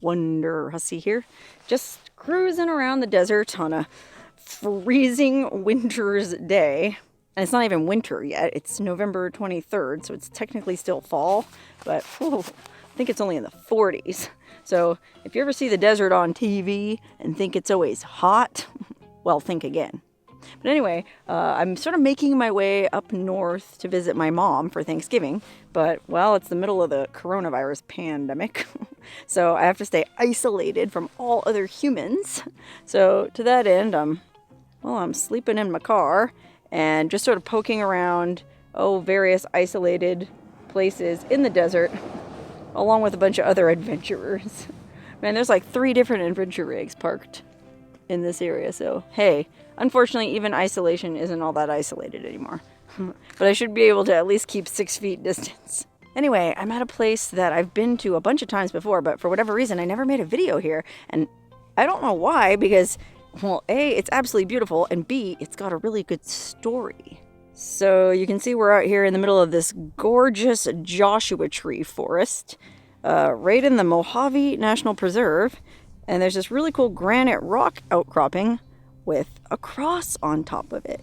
Wonderhussy here, just cruising around the desert on a freezing winter's day. And it's not even winter yet, it's November 23rd, so it's technically still fall, but whew, I think it's only in the 40s. So if you ever see the desert on TV and think it's always hot, well, think again. But anyway, I'm sort of making my way up north to visit my mom for Thanksgiving. But, well, it's the middle of the coronavirus pandemic. So I have to stay isolated from all other humans. So to that end, I'm sleeping in my car and just sort of poking around, various isolated places in the desert, along with a bunch of other adventurers. Man, there's like 3 different adventure rigs parked in this area. So, hey, unfortunately, even isolation isn't all that isolated anymore. But I should be able to at least keep 6 feet distance. Anyway, I'm at a place that I've been to a bunch of times before, but for whatever reason, I never made a video here. And I don't know why, because, well, A, it's absolutely beautiful, and B, it's got a really good story. So you can see we're out here in the middle of this gorgeous Joshua tree forest, right in the Mojave National Preserve. And there's this really cool granite rock outcropping with a cross on top of it.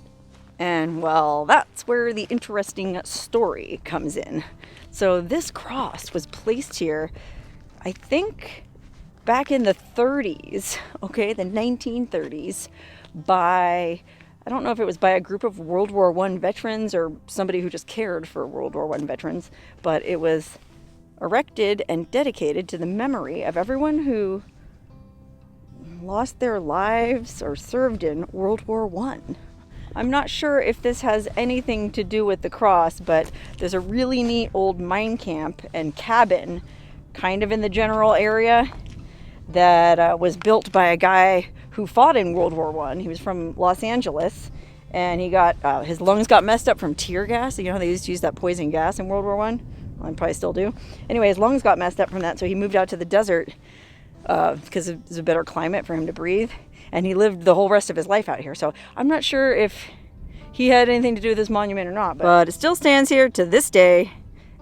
And, well, that's where the interesting story comes in. So this cross was placed here, I think, back in the 30s, the 1930s, by, I don't know if it was by a group of World War I veterans or somebody who just cared for World War I veterans, but it was erected and dedicated to the memory of everyone who lost their lives or served in World War I. I'm not sure if this has anything to do with the cross, but there's a really neat old mine camp and cabin kind of in the general area that was built by a guy who fought in World War I. He was from Los Angeles, and he got his lungs got messed up from tear gas. You know how they used to use that poison gas in World War I? Well, they probably still do. Anyway, his lungs got messed up from that, so he moved out to the desert because it was a better climate for him to breathe. And he lived the whole rest of his life out here. So I'm not sure if he had anything to do with this monument or not. But it still stands here to this day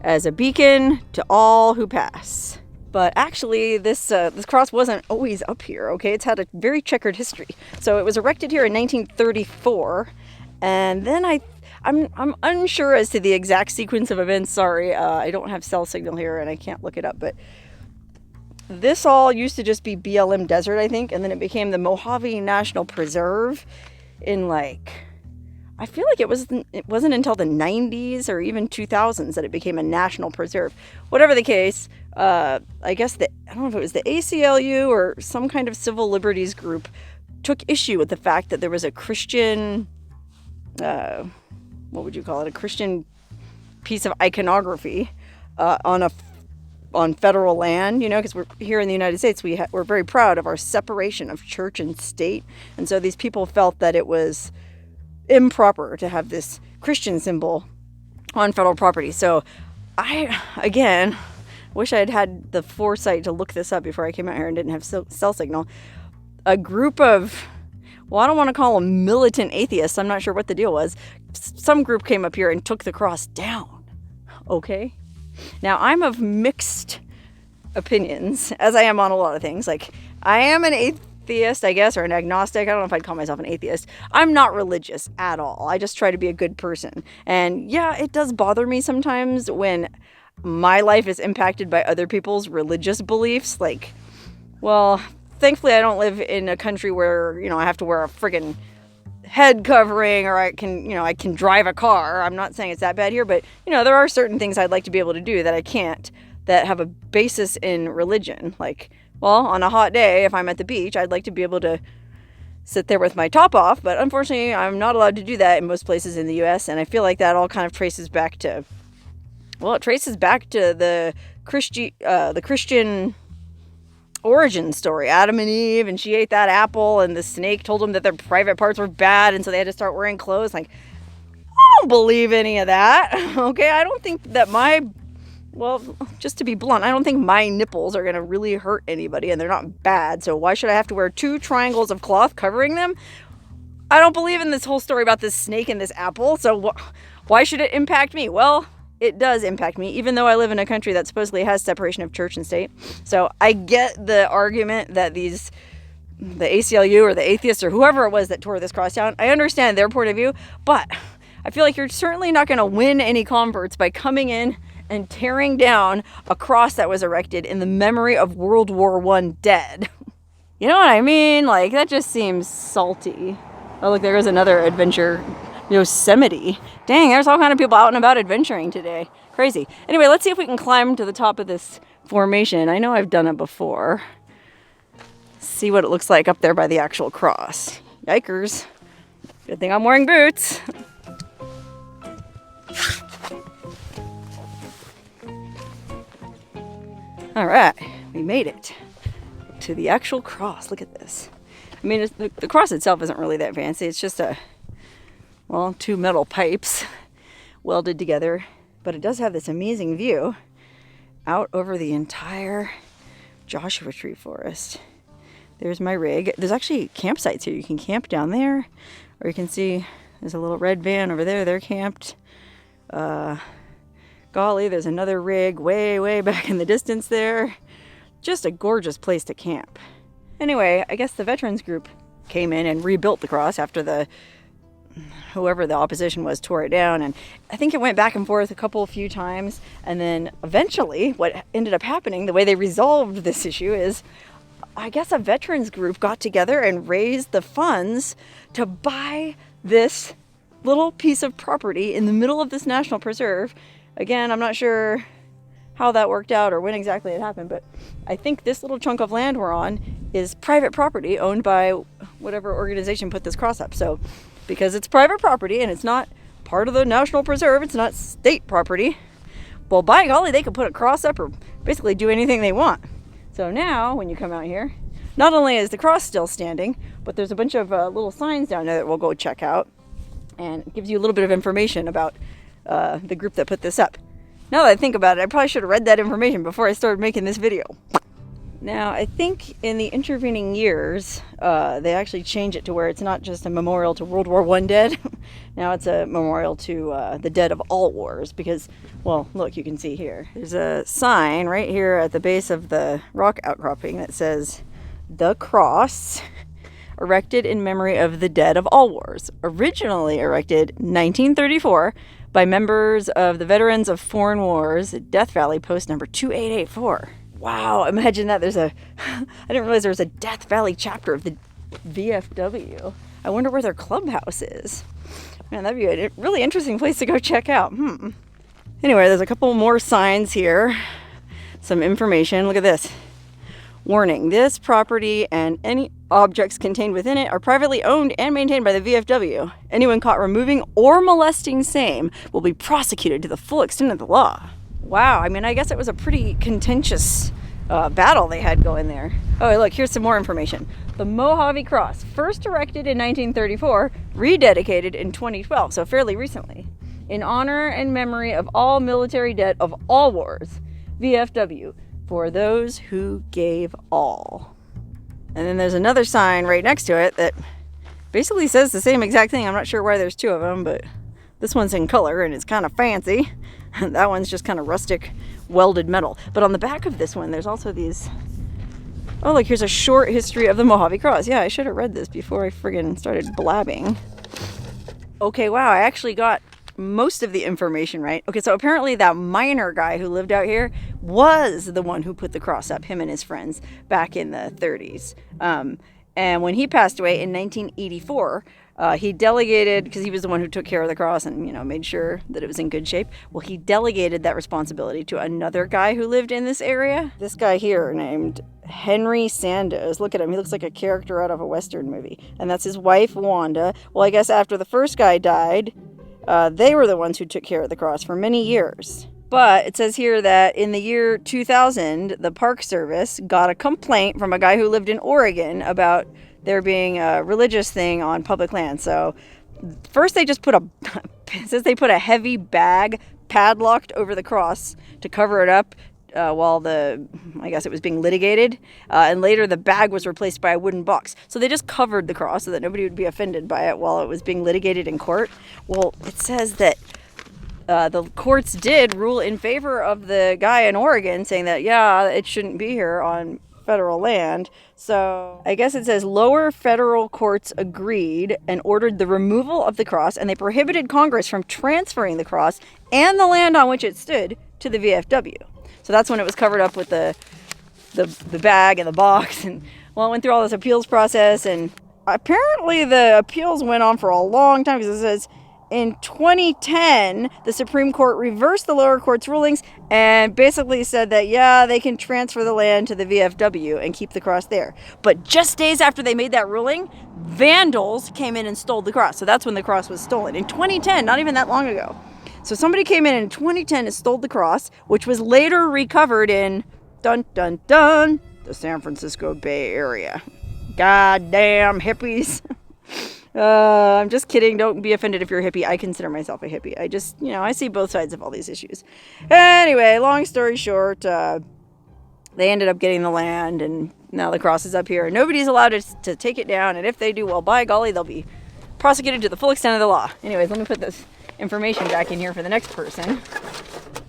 as a beacon to all who pass. But actually, this cross wasn't always up here, okay? It's had a very checkered history. So it was erected here in 1934. And then I'm unsure as to the exact sequence of events. Sorry, I don't have cell signal here and I can't look it up. But this all used to just be BLM Desert, I think, and then it became the Mojave National Preserve in I feel like it wasn't until the 90s or even 2000s that it became a national preserve. Whatever the case, I guess I don't know if it was the ACLU or some kind of civil liberties group took issue with the fact that there was a Christian, what would you call it, a Christian piece of iconography on federal land, because we're here in the United States, we're very proud of our separation of church and state. And so these people felt that it was improper to have this Christian symbol on federal property. So I, again, wish I had had the foresight to look this up before I came out here and didn't have cell signal. A group of, well, I don't want to call them militant atheists. I'm not sure what the deal was. Some group came up here and took the cross down. Okay? Now, I'm of mixed opinions, as I am on a lot of things. I am an atheist, I guess, or an agnostic. I don't know if I'd call myself an atheist. I'm not religious at all. I just try to be a good person. And yeah, it does bother me sometimes when my life is impacted by other people's religious beliefs. Well, thankfully I don't live in a country where, I have to wear a friggin' head covering or I can drive a car. I'm not saying it's that bad here, but there are certain things I'd like to be able to do that I can't, that have a basis in religion. On a hot day, if I'm at the beach, I'd like to be able to sit there with my top off, but unfortunately I'm not allowed to do that in most places in the US, and I feel like that all kind of traces back to the Christian origin story. Adam and Eve, and she ate that apple, and the snake told them that their private parts were bad, and so they had to start wearing clothes. I don't believe any of that. Okay, I don't think that just to be blunt, I don't think my nipples are going to really hurt anybody, and they're not bad, so why should I have to wear 2 triangles of cloth covering them? I don't believe in this whole story about this snake and this apple, so why should it impact me? Well, it does impact me, even though I live in a country that supposedly has separation of church and state. So I get the argument that the ACLU or the atheists or whoever it was that tore this cross down, I understand their point of view, but I feel like you're certainly not going to win any converts by coming in and tearing down a cross that was erected in the memory of World War I dead. You know what I mean? Like, that just seems salty. Oh, look, there goes another adventure. Yosemite. Dang, there's all kind of people out and about adventuring today. Crazy. Anyway, let's see if we can climb to the top of this formation. I know I've done it before. See what it looks like up there by the actual cross. Yikers. Good thing I'm wearing boots. All right, we made it to the actual cross. Look at this. I mean, the cross itself isn't really that fancy. It's just two metal pipes welded together. But it does have this amazing view out over the entire Joshua Tree Forest. There's my rig. There's actually campsites here. You can camp down there. Or you can see there's a little red van over there. They're camped. Golly, there's another rig way, way back in the distance there. Just a gorgeous place to camp. Anyway, I guess the veterans group came in and rebuilt the cross after whoever the opposition was tore it down. And I think it went back and forth a few times. And then eventually what ended up happening, the way they resolved this issue is, I guess a veterans group got together and raised the funds to buy this little piece of property in the middle of this national preserve. Again, I'm not sure how that worked out or when exactly it happened, but I think this little chunk of land we're on is private property owned by whatever organization put this cross up. So because it's private property and it's not part of the national preserve, it's not state property, well, by golly, they could put a cross up or basically do anything they want. So now when you come out here, not only is the cross still standing, but there's a bunch of little signs down there that we'll go check out, and it gives you a little bit of information about the group that put this up. Now that I think about it, I probably should have read that information before I started making this video. Now, I think in the intervening years, they actually changed it to where it's not just a memorial to World War I dead. Now it's a memorial to the dead of all wars because, well, look, you can see here. There's a sign right here at the base of the rock outcropping that says, "The Cross, erected in memory of the dead of all wars. Originally erected 1934 by members of the Veterans of Foreign Wars, Death Valley Post number 2884. Wow, imagine that. I didn't realize there was a Death Valley chapter of the VFW. I wonder where their clubhouse is. Man, that'd be a really interesting place to go check out. Anyway, there's a couple more signs here. Some information. Look at this. Warning, this property and any objects contained within it are privately owned and maintained by the VFW. Anyone caught removing or molesting same will be prosecuted to the full extent of the law. Wow, I mean, I guess it was a pretty contentious battle they had going there. Oh, look, here's some more information. The Mojave Cross, first erected in 1934, rededicated in 2012, so fairly recently. In honor and memory of all military dead of all wars, VFW, for those who gave all. And then there's another sign right next to it that basically says the same exact thing. I'm not sure why there's two of them, but this one's in color and it's kind of fancy. That one's just kind of rustic welded metal. But on the back of this one, there's also these... Oh, look, here's a short history of the Mojave Cross. Yeah, I should have read this before I friggin' started blabbing. Okay, wow, I actually got most of the information right. Okay, so apparently that miner guy who lived out here was the one who put the cross up, him and his friends, back in the 30s. And when he passed away in 1984, he delegated, because he was the one who took care of the cross and, made sure that it was in good shape. Well, he delegated that responsibility to another guy who lived in this area. This guy here named Henry Sandoz. Look at him. He looks like a character out of a Western movie. And that's his wife, Wanda. Well, I guess after the first guy died, they were the ones who took care of the cross for many years. But it says here that in the year 2000, the Park Service got a complaint from a guy who lived in Oregon about there being a religious thing on public land. So first they just it says they put a heavy bag padlocked over the cross to cover it up while I guess it was being litigated. And later the bag was replaced by a wooden box. So they just covered the cross so that nobody would be offended by it while it was being litigated in court. Well, it says that the courts did rule in favor of the guy in Oregon, saying that, yeah, it shouldn't be here on federal land. So I guess it says lower federal courts agreed and ordered the removal of the cross, and they prohibited Congress from transferring the cross and the land on which it stood to the VFW. So that's when it was covered up with the bag and the box, and well, it went through all this appeals process, and apparently the appeals went on for a long time, because it says in 2010 the Supreme Court reversed the lower court's rulings and basically said that, yeah, they can transfer the land to the VFW and keep the cross there. But just days after they made that ruling, vandals came in and stole the cross. So that's when the cross was stolen, in 2010, not even that long ago. So somebody came in 2010 and stole the cross, which was later recovered in, dun dun dun, the San Francisco Bay Area. Goddamn hippies. I'm just kidding. Don't be offended if you're a hippie. I consider myself a hippie. I just, I see both sides of all these issues. Anyway, long story short, they ended up getting the land, and now the cross is up here. Nobody's allowed to take it down, and if they do, well, by golly, they'll be prosecuted to the full extent of the law. Anyways, let me put this information back in here for the next person.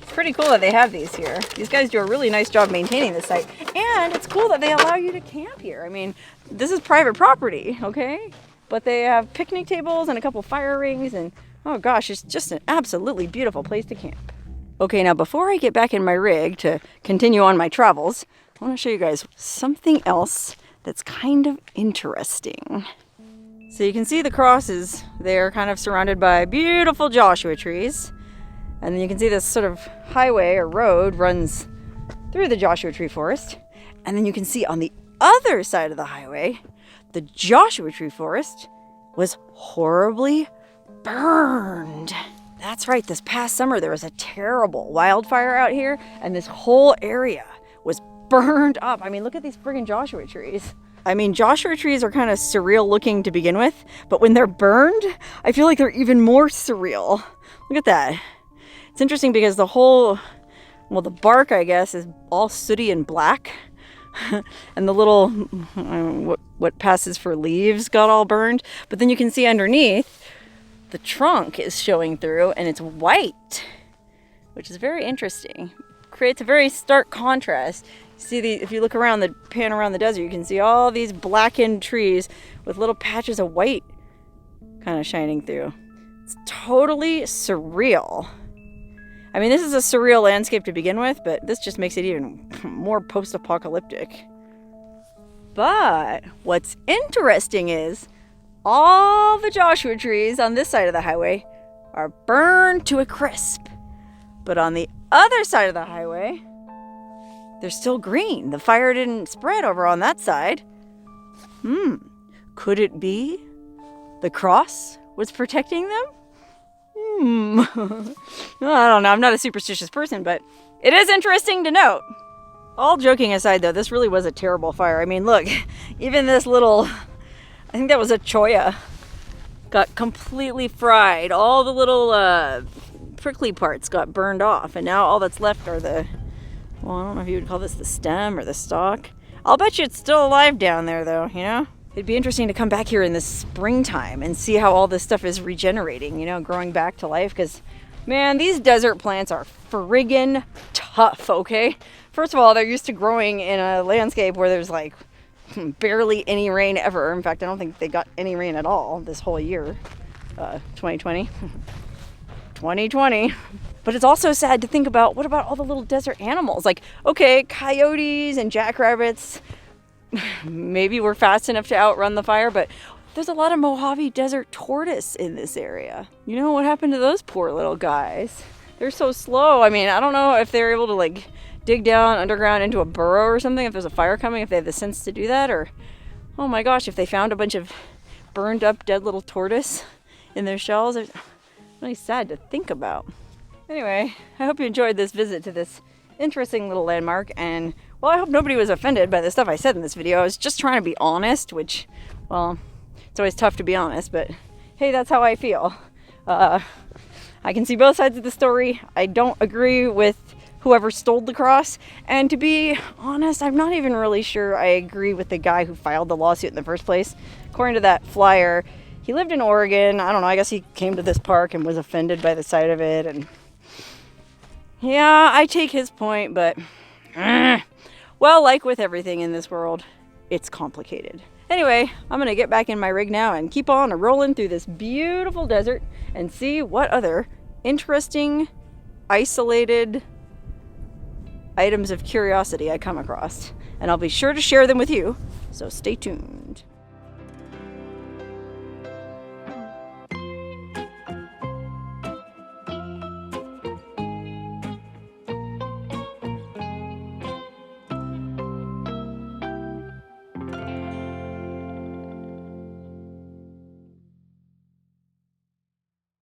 It's pretty cool that they have these here. These guys do a really nice job maintaining this site, and it's cool that they allow you to camp here. I mean, this is private property, okay? But they have picnic tables and a couple fire rings, and oh gosh, it's just an absolutely beautiful place to camp. Okay, now before I get back in my rig to continue on my travels, I want to show you guys something else that's kind of interesting. So you can see the crosses there, kind of surrounded by beautiful Joshua trees. And then you can see this sort of highway or road runs through the Joshua tree forest. And then you can see on the other side of the highway, the Joshua tree forest was horribly burned. That's right, this past summer there was a terrible wildfire out here, and this whole area was burned up. I mean, look at these friggin' Joshua trees. I mean, Joshua trees are kind of surreal looking to begin with, but when they're burned, I feel like they're even more surreal. Look at that. It's interesting because the bark, I guess, is all sooty and black. And the little, what passes for leaves got all burned. But then you can see underneath, the trunk is showing through, and it's white, which is very interesting. Creates a very stark contrast. See, if you look around, pan around the desert, you can see all these blackened trees with little patches of white kind of shining through. It's totally surreal. I mean, this is a surreal landscape to begin with, but this just makes it even more post-apocalyptic. But what's interesting is all the Joshua trees on this side of the highway are burned to a crisp. But on the other side of the highway, they're still green. The fire didn't spread over on that side. Could it be the cross was protecting them? I don't know. I'm not a superstitious person, but it is interesting to note. All joking aside, though, this really was a terrible fire. I mean, look, even this little, I think that was a cholla, got completely fried. All the little prickly parts got burned off, and now all that's left are I don't know if you would call this the stem or the stalk. I'll bet you it's still alive down there, though, It'd be interesting to come back here in the springtime and see how all this stuff is regenerating, growing back to life. Because, man, these desert plants are friggin' tough, okay? First of all, they're used to growing in a landscape where there's like barely any rain ever. In fact, I don't think they got any rain at all this whole year, 2020. 2020. But it's also sad to think about, what about all the little desert animals? Like, okay, coyotes and jackrabbits, maybe we're fast enough to outrun the fire, but there's a lot of Mojave desert tortoise in this area. You know what happened to those poor little guys? They're so slow. I mean, I don't know if they're able to dig down underground into a burrow or something, if there's a fire coming, if they have the sense to do that, or, oh my gosh, if they found a bunch of burned up dead little tortoise in their shells. It's really sad to think about. Anyway, I hope you enjoyed this visit to this interesting little landmark, and well, I hope nobody was offended by the stuff I said in this video. I was just trying to be honest, which, well, it's always tough to be honest, but hey, that's how I feel. I can see both sides of the story. I don't agree with whoever stole the cross, and to be honest, I'm not even really sure I agree with the guy who filed the lawsuit in the first place. According to that flyer, he lived in Oregon. I don't know, I guess he came to this park and was offended by the sight of it, and Yeah, I take his point, but well, like with everything in this world, it's complicated. Anyway, I'm gonna get back in my rig now and keep on rolling through this beautiful desert and see what other interesting, isolated items of curiosity I come across. And I'll be sure to share them with you, so stay tuned.